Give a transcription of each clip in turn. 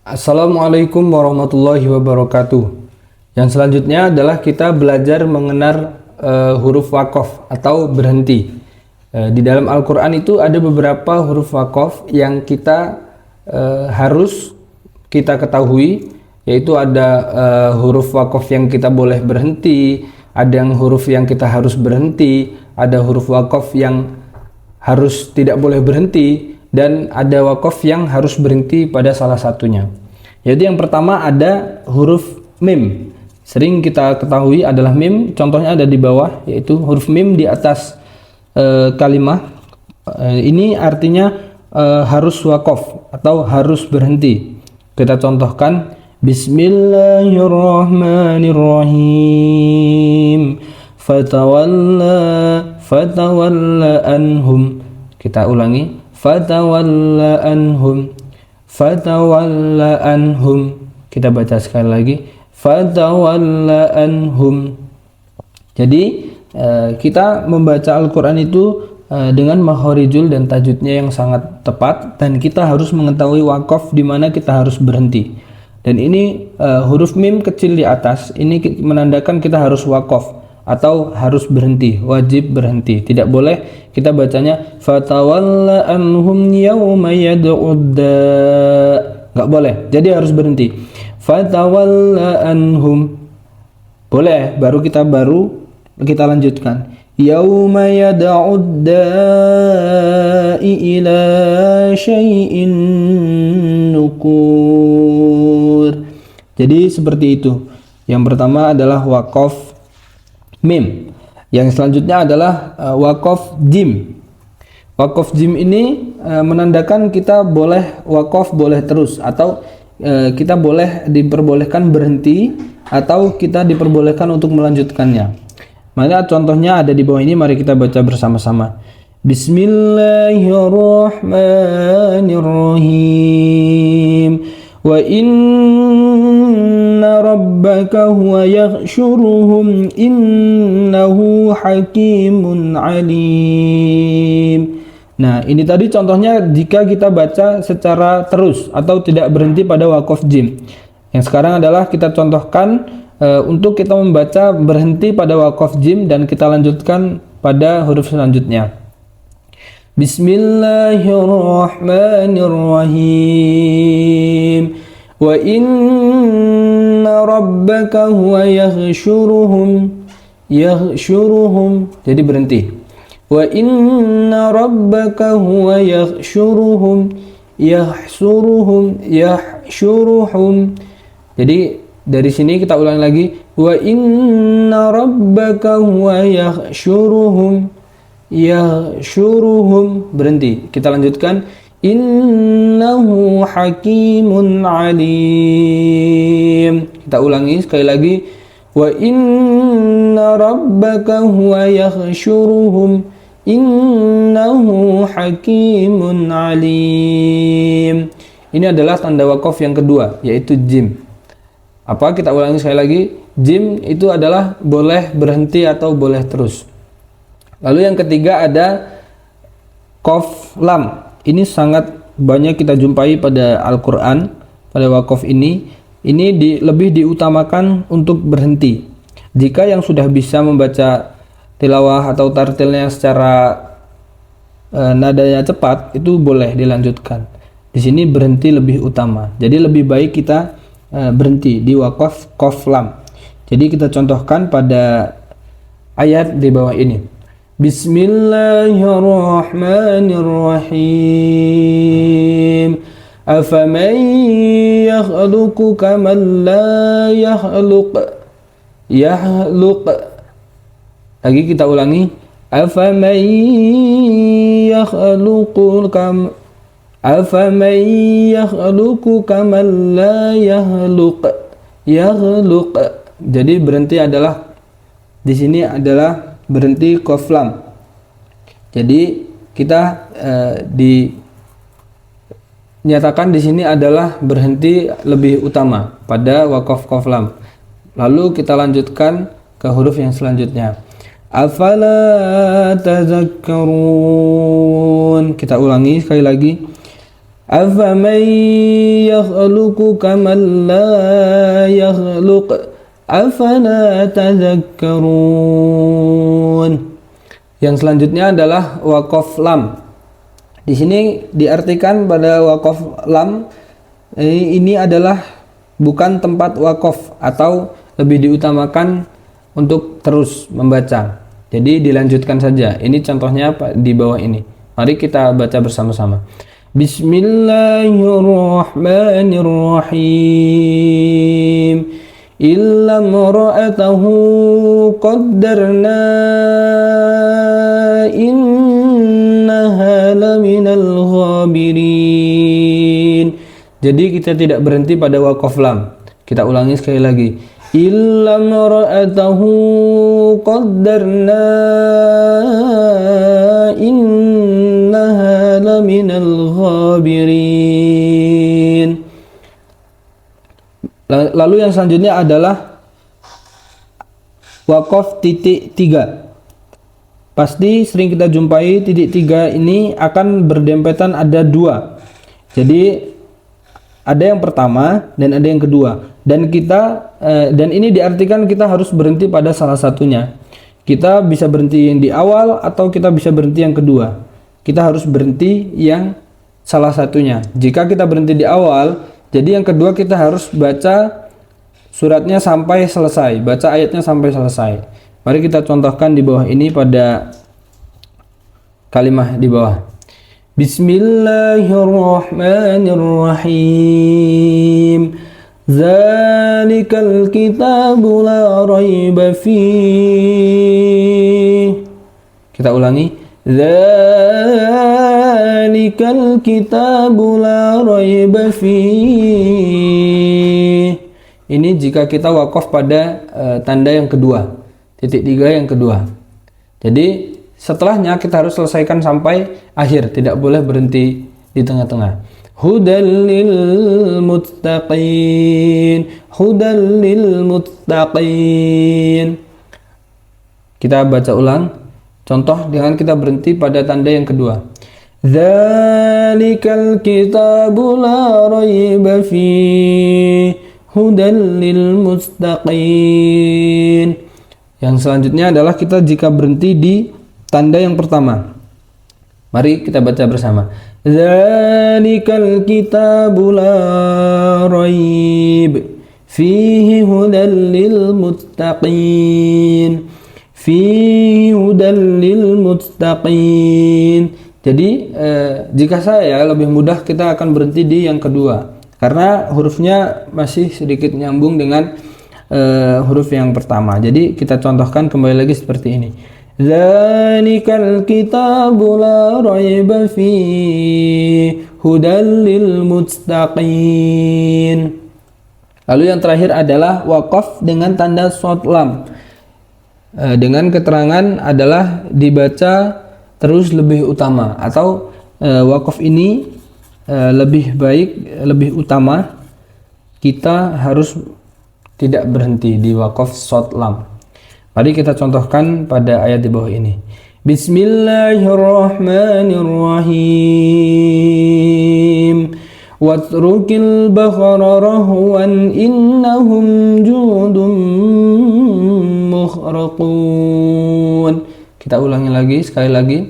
Assalamualaikum warahmatullahi wabarakatuh. Yang selanjutnya adalah kita belajar mengenal huruf waqaf atau berhenti. Di dalam Al-Quran itu ada beberapa huruf waqaf yang kita harus kita ketahui, yaitu ada huruf waqaf yang kita boleh berhenti, ada yang huruf yang kita harus berhenti, ada huruf waqaf yang harus tidak boleh berhenti, dan ada waqaf yang harus berhenti pada salah satunya. Jadi yang pertama ada huruf mim. Sering kita ketahui adalah mim, contohnya ada di bawah, yaitu huruf mim di atas kalimah. Ini artinya harus waqaf atau harus berhenti. Kita contohkan Bismillahirrahmanirrahim. Fatawalla anhum. Kita ulangi, fatawalla anhum. Kita baca sekali lagi, fatawalla anhum. Jadi kita membaca Al-Quran itu dengan makhorijul dan tajwidnya yang sangat tepat, dan kita harus mengetahui waqaf di mana kita harus berhenti. Dan ini huruf mim kecil di atas ini menandakan kita harus waqaf atau harus berhenti, wajib berhenti. Tidak boleh kita bacanya fatawalla anhum yawma yad'udda. Enggak boleh. Jadi harus berhenti. Fatawalla anhum. Boleh, baru kita lanjutkan. Yawma yad'udda'i ila syai'in nukur. Jadi seperti itu. Yang pertama adalah waqaf mim. Yang selanjutnya adalah waqaf jim. Waqaf jim ini menandakan kita boleh waqaf, boleh terus, atau kita boleh diperbolehkan berhenti, atau kita diperbolehkan untuk melanjutkannya. Maka contohnya ada di bawah ini, mari kita baca bersama-sama. Bismillahirrahmanirrahim. Wa inna rabbaka huwa yaghshuruhum innahu hakimun alim. Nah, ini tadi contohnya jika kita baca secara terus atau tidak berhenti pada waqaf jim. Yang sekarang adalah kita contohkan untuk kita membaca berhenti pada waqaf jim dan kita lanjutkan pada huruf selanjutnya. Bismillahirrahmanirrahim. Wa inna rabbaka huwa yaghshuruhum. Jadi berhenti. Wa inna rabbaka huwa yaghshuruhum. Yahsyuruhum. Jadi dari sini kita ulangi lagi. Wa inna rabbaka huwa yaghshuruhum. Berhenti. Kita lanjutkan, innahu hakimun alim. Kita ulangi sekali lagi, wa inna rabbaka huwa yaghshuruhum innahu hakimun alim. Ini adalah tanda waqaf yang kedua, yaitu jim. Apa? Kita ulangi sekali lagi, jim itu adalah boleh berhenti atau boleh terus. Lalu yang ketiga ada qaf lam. Ini sangat banyak kita jumpai pada Al-Quran, pada waqaf ini. Ini lebih diutamakan untuk berhenti. Jika yang sudah bisa membaca tilawah atau tartilnya secara nadanya cepat, itu boleh dilanjutkan. Di sini berhenti lebih utama. Jadi lebih baik kita berhenti di waqaf qaf lam. Jadi kita contohkan pada ayat di bawah ini. Bismillahirrahmanirrahim. Afaman yakhluqu kaman la yakhluq. Lagi kita ulangi. Afaman yakhluqu kaman la yakhluq. Jadi berhenti adalah di sini adalah berhenti qaf lam. Jadi kita dinyatakan di sini adalah berhenti lebih utama pada waqaf qaf lam. Lalu kita lanjutkan ke huruf yang selanjutnya. Afala tazakkarun. Kita ulangi sekali lagi. Afaman yakhluqu kaman la yakhluq afala tadhakkarun. Yang selanjutnya adalah waqaf lam. Di sini diartikan pada waqaf lam ini adalah bukan tempat waqaf atau lebih diutamakan untuk terus membaca. Jadi dilanjutkan saja. Ini contohnya di bawah ini. Mari kita baca bersama-sama. Bismillahirrahmanirrahim. Illa imra'atahu qaddarna innaha laminal ghabirin. Jadi kita tidak berhenti pada waqaf lam. Kita ulangi sekali lagi. Illa imra'atahu qaddarna innaha laminal ghabirin. Lalu yang selanjutnya adalah waqaf titik 3. Pasti sering kita jumpai titik 3 ini akan berdempetan, ada 2. Jadi ada yang pertama dan ada yang kedua. Dan ini diartikan kita harus berhenti pada salah satunya. Kita bisa berhenti yang di awal atau kita bisa berhenti yang kedua. Kita harus berhenti yang salah satunya. Jika kita berhenti di awal, jadi yang kedua kita harus baca suratnya sampai selesai, baca ayatnya sampai selesai. Mari kita contohkan di bawah ini pada kalimat di bawah. Bismillahirrahmanirrahim. Zalikal kitabu la raiba fihi. Kita ulangi. Zalikal kitabu la raiba fihi. Ini jika kita wakaf pada tanda yang kedua, titik 3 yang kedua. Jadi setelahnya kita harus selesaikan sampai akhir, tidak boleh berhenti di tengah-tengah. Hudal lil muttaqin, hudal lil muttaqin. Kita baca ulang. Contoh dengan kita berhenti pada tanda yang kedua. Dzalikal kitabu la raiba fihi hudal lil muttaqin. Yang selanjutnya adalah kita jika berhenti di tanda yang pertama. Mari kita baca bersama. Dzalikal kitabu la raib fihi hudal lil muttaqin. Fihi hudal lil muttaqin. Jadi jika saya lebih mudah kita akan berhenti di yang kedua karena hurufnya masih sedikit nyambung dengan huruf yang pertama. Jadi kita contohkan kembali lagi seperti ini. Dzalikal kitabu la raiba fihi hudal lil muttaqin. Lalu yang terakhir adalah waqaf dengan tanda shad lam. Dengan keterangan adalah dibaca terus lebih utama atau waqaf ini lebih baik, lebih utama. Kita harus tidak berhenti di waqaf shad lam. Mari kita contohkan pada ayat di bawah ini. Bismillahirrahmanirrahim. Watrukil bahra rahwan innahum judum mukhraqun. Kita ulangi lagi, sekali lagi.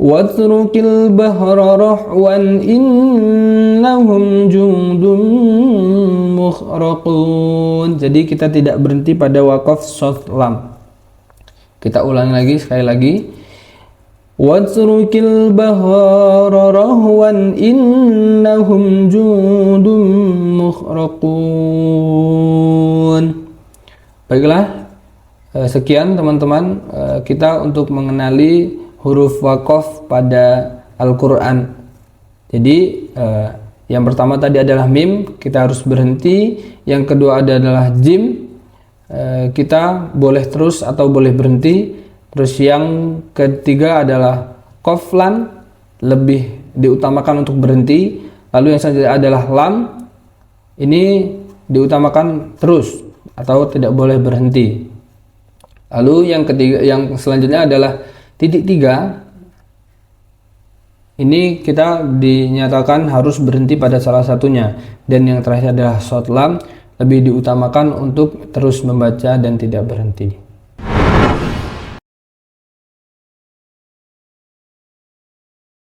Watrukil bahra rahwan innahum judum mukhraqun. Jadi kita tidak berhenti pada waqaf shad lam. Kita ulangi lagi, sekali lagi. Watrukil bahra rahwan innahum judum mukhraqun. Baiklah, sekian teman-teman kita untuk mengenali huruf waqaf pada Al-Quran. Jadi yang pertama tadi adalah mim, kita harus berhenti. Yang kedua adalah jim, kita boleh terus atau boleh berhenti. Terus yang ketiga adalah qaflan, lebih diutamakan untuk berhenti. Lalu yang selanjutnya adalah lam, ini diutamakan terus atau tidak boleh berhenti. Lalu yang ketiga, yang selanjutnya adalah titik 3. Ini kita dinyatakan harus berhenti pada salah satunya. Dan yang terakhir adalah short lam, lebih diutamakan untuk terus membaca dan tidak berhenti.